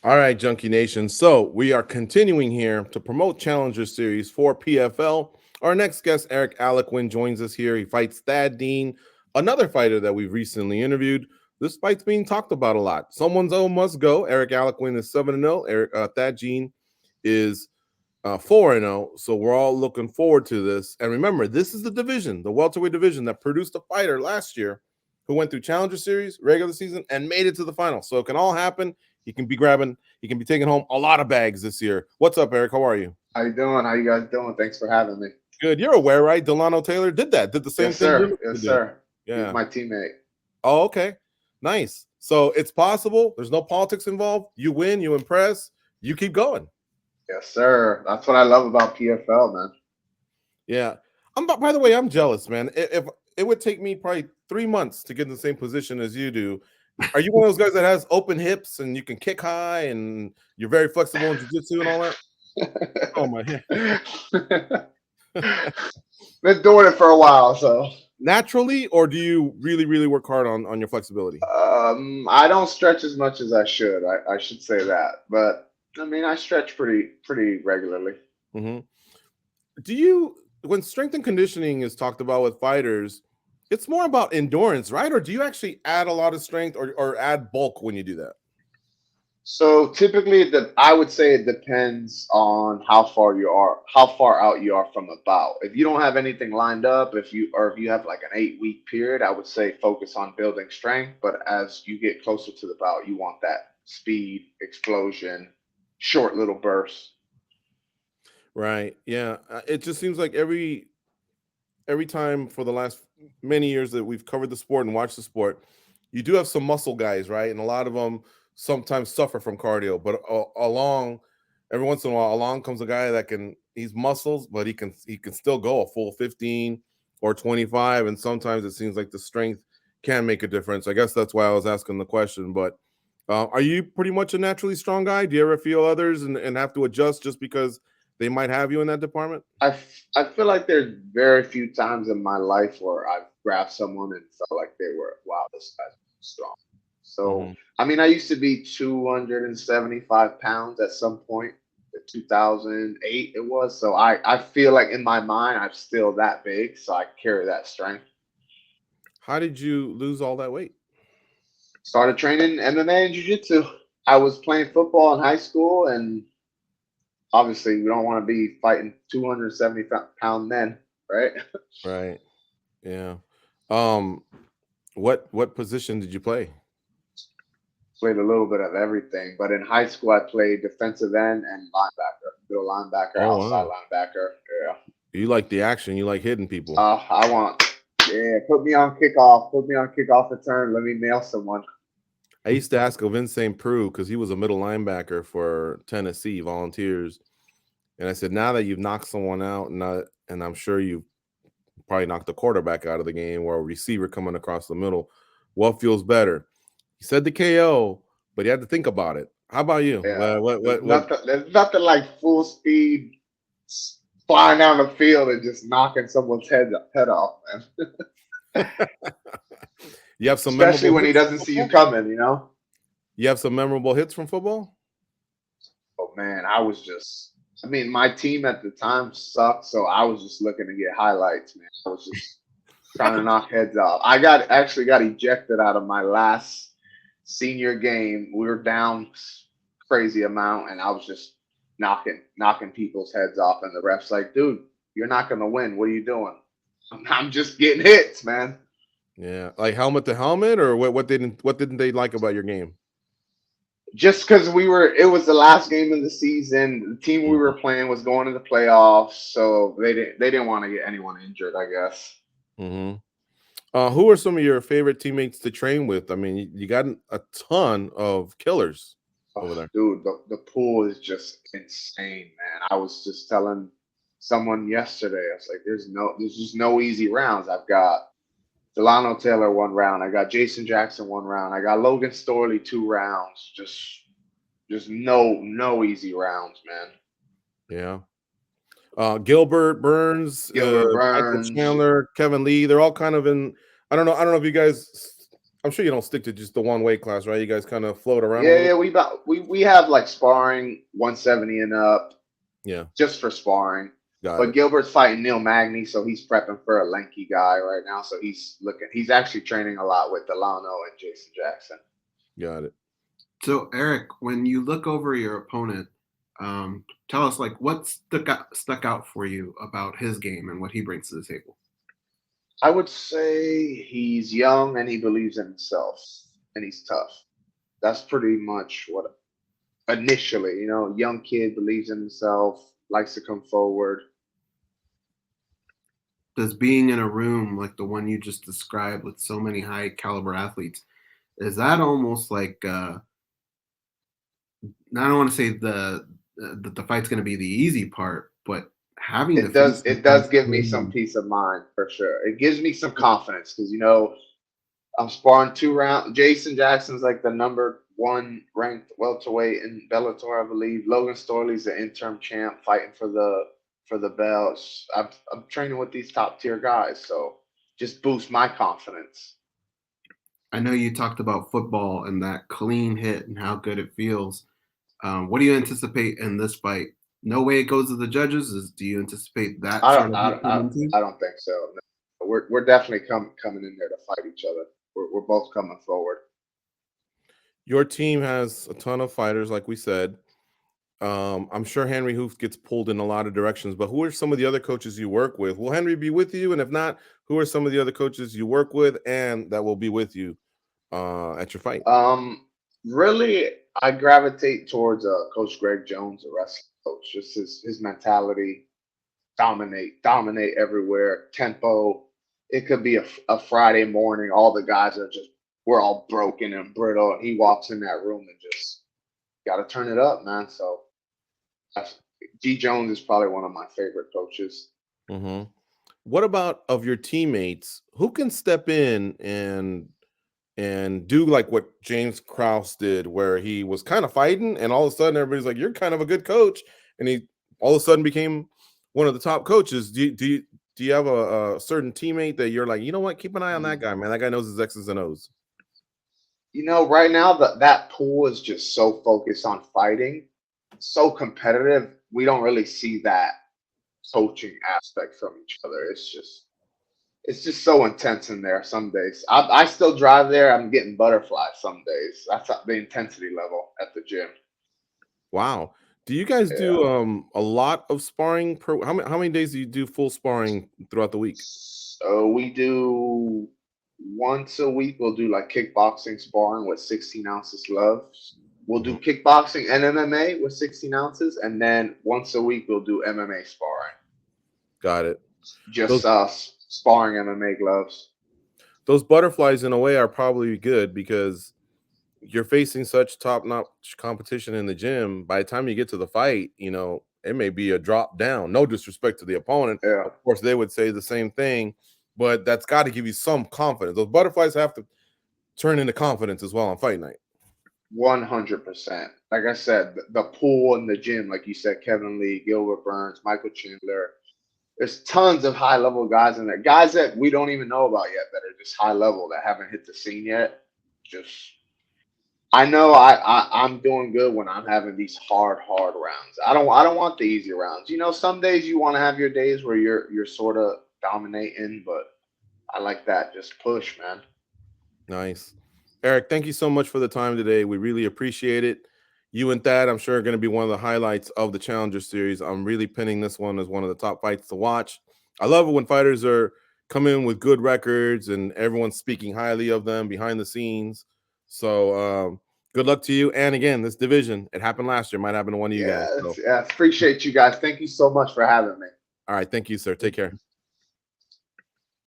All right, Junkie Nation. So we are continuing here to promote Challenger Series for PFL. Our next guest, Eric Alequin, joins us here. He fights Thad Dean, another fighter that we've recently interviewed. This fight's being talked about a lot. Someone's own must go. Eric Alequin is 7-0. Thad Dean is 4-0. So we're all looking forward to this. And remember, this is the division, the welterweight division that produced a fighter last year who went through Challenger Series, regular season, and made it to the final. So it can all happen. He can be taking home a lot of bags this year. What's up, Eric? How are you? How you doing? How you guys doing? Thanks for having me. Good. You're aware, right? Delano Taylor did the same Yes, thing you're sir. looking to Yes, do. sir. Yeah. He's my teammate. Oh, okay. Nice. So it's possible. There's no politics involved. You win, you impress, you keep going. Yes, sir. That's what I love about PFL, man. Yeah. By the way, I'm jealous, man. If it would take me probably 3 months to get in the same position as you do. Are you one of those guys that has open hips and you can kick high and you're very flexible in jiu-jitsu and all that? Oh my Been doing it for a while, so naturally, or do you really, really work hard on your flexibility? I don't stretch as much as I should. I should say that, but I mean, I stretch pretty regularly. Mm-hmm. Do you, when strength and conditioning is talked about with fighters, it's more about endurance, right? Or do you actually add a lot of strength or add bulk when you do that? So typically, I would say it depends on how far out you are from a bout. If you don't have anything lined up, if you have like an 8 week period, I would say focus on building strength. But as you get closer to the bout, you want that speed, explosion, short little bursts. Right. Yeah. It just seems like every time for the last many years that we've covered the sport and watched the sport, you do have some muscle guys, right? And a lot of them sometimes suffer from cardio, but every once in a while, along comes a guy that he's muscles, but he can still go a full 15 or 25. And sometimes it seems like the strength can make a difference. I guess that's why I was asking the question. But are you pretty much a naturally strong guy? Do you ever feel others and have to adjust just because they might have you in that department? I feel like there's very few times in my life where I've grabbed someone and felt like they were, wow, this guy's strong. So, Mm-hmm. I mean, I used to be 275 pounds at some point. In 2008 it was. So I feel like in my mind I'm still that big. So I carry that strength. How did you lose all that weight? Started training MMA and jiu-jitsu. I was playing football in high school, and obviously we don't want to be fighting 270-pound men, right? Right. Yeah. Um, what position did you play? Played a little bit of everything, but in high school I played defensive end and linebacker, middle linebacker, Oh outside wow. linebacker. Yeah. You like the action, you like hitting people. I want, yeah, put me on kickoff, return. Let me nail someone. I used to ask Vincent Prue because he was a middle linebacker for Tennessee Volunteers. And I said, now that you've knocked someone out, and I'm sure you've probably knocked the quarterback out of the game or a receiver coming across the middle, what feels better? He said the KO, but he had to think about it. How about you? Yeah, What? there's nothing like full speed flying down the field and just knocking someone's head off, man. You have some Especially memorable when he hits doesn't from see you football? coming, you know. You have some memorable hits from football? Oh man, I mean, my team at the time sucked, so I was just looking to get highlights, man. I was just trying to knock heads off. Actually got ejected out of my last senior game. We were down crazy amount, and I was just knocking people's heads off, and the ref's like, "Dude, you're not gonna win. What are you doing?" I'm just getting hits, man. Yeah, like helmet to helmet, or what didn't they like about your game? Just because it was the last game of the season. The team we were playing was going to the playoffs, so they didn't want to get anyone injured, I guess. Mm-hmm. Who are some of your favorite teammates to train with? I mean, you got a ton of killers over Oh, there. dude, the pool is just insane, man. I was just telling someone yesterday, I was like, there's just no easy rounds. I've got Delano Taylor 1 round, I got Jason Jackson 1 round, I got Logan Storley 2 rounds. Just no easy rounds, man. Yeah. Gilbert Burns, Gilbert Michael Burns. Chandler, Kevin Lee. They're all kind of in. I don't know. I don't know if you guys I'm sure you don't stick to just the one weight class, right? You guys kind of float around a Yeah, little. yeah. We have like sparring 170 and up Yeah, just for sparring. got But it. Gilbert's fighting Neil Magny, so he's prepping for a lanky guy right now. So he's actually training a lot with Delano and Jason Jackson. Got it. So, Eric, when you look over your opponent, tell us like what stuck out for you about his game and what he brings to the table. I would say he's young and he believes in himself and he's tough. That's pretty much what initially, young kid believes in himself, likes to come forward. Does being in a room like the one you just described with so many high caliber athletes, is that almost like I don't want to say the fight's going to be the easy part, but having It does give me some peace of mind for sure. It gives me some confidence because I'm sparring 2 rounds. Jason Jackson's like the number 1 ranked welterweight in Bellator, I believe. Logan Storley's the interim champ fighting for the belts. I'm training with these top tier guys, so just boost my confidence. I know you talked about football and that clean hit and how good it feels. What do you anticipate in this fight? No way it goes to the judges. Do you anticipate that? I don't think so. No. We're definitely coming in there to fight each other. We're both coming forward. Your team has a ton of fighters, like we said. I'm sure Henry Hoof gets pulled in a lot of directions, but who are some of the other coaches you work with? Will Henry be with you? And if not, who are some of the other coaches you work with and that will be with you at your fight? Really, I gravitate towards Coach Greg Jones, a wrestling coach. Just his mentality, dominate everywhere, tempo. It could be a Friday morning. All the guys we're all broken and brittle, and he walks in that room and just got to turn it up, man. So G. Jones is probably one of my favorite coaches. Mm-hmm. What about of your teammates? Who can step in and do like what James Krause did, where he was kind of fighting, and all of a sudden everybody's like, "You're kind of a good coach," and he all of a sudden became one of the top coaches. Do you have a certain teammate that you're like, you know what, keep an eye on that guy, man. That guy knows his X's and O's. Right now that pool is just so focused on fighting, so competitive. We don't really see that coaching aspect from each other. It's just so intense in there some days. I still drive there. I'm getting butterflies some days. That's the intensity level at the gym. Wow. Do you guys do a lot of sparring per how many days do you do full sparring throughout the week? So we do once a week. We'll do like kickboxing sparring with 16 ounces gloves. We'll do kickboxing and MMA with 16 ounces, and then once a week we'll do MMA sparring. Got it. Just sparring MMA gloves. Those butterflies in a way are probably good because you're facing such top-notch competition in the gym. By the time you get to the fight, it may be a drop down. No disrespect to the opponent. Yeah. Of course, they would say the same thing, but that's got to give you some confidence. Those butterflies have to turn into confidence as well on fight night. 100%. Like I said, the pool in the gym, like you said, Kevin Lee, Gilbert Burns, Michael Chandler. There's tons of high-level guys in there. Guys that we don't even know about yet that are just high-level that haven't hit the scene yet. I know I'm doing good when I'm having these hard rounds. I don't want the easy rounds. Some days you want to have your days where you're sort of dominating, but I like that. Just push, man. Nice. Eric, thank you so much for the time today. We really appreciate it. You and Thad, I'm sure, are going to be one of the highlights of the Challenger Series. I'm really pinning this one as one of the top fights to watch. I love it when fighters are coming in with good records and everyone's speaking highly of them behind the scenes. So good luck to you. And again, this division, it happened last year. Might happen to one of you guys. So. Yeah, appreciate you guys. Thank you so much for having me. All right. Thank you, sir. Take care.